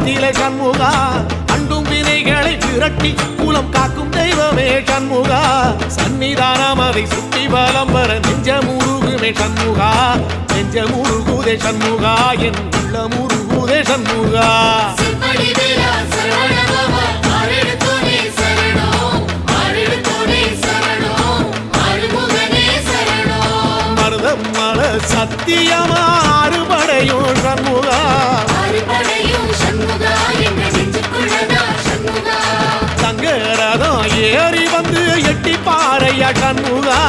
நிலை சண்முகா அண்டும் வினைகளை விரட்டி குலம் காக்கும் தெய்வமே சண்முகா சன்னிதானம் அதை சுற்றி பலம் வர நெஞ்சமுருகுமே சண்முகா நெஞ்சமுருகுதே சண்முகா என் உள்ளமுருகுதே சண்முகா மருதமல சத்தியமா அறுபடையும் சண்முகா தங்கரதம் ஏறி வந்து எட்டி பாறையா சண்முகா